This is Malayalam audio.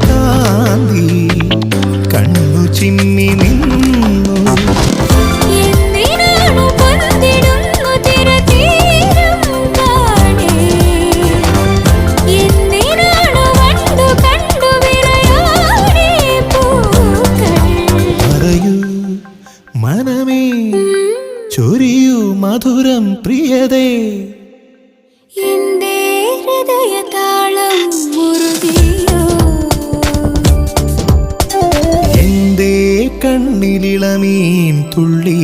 കാന്തി കണ്ണു ചിമ്മി നിന്നു. പറയൂ മനമേ, ചൊരിയൂ മധുരം പ്രിയതേ. എന്റെ ഹൃദയതാളം മുറുകിയോ, എന്റെ കണ്ണിലിളമീൻ തുള്ളി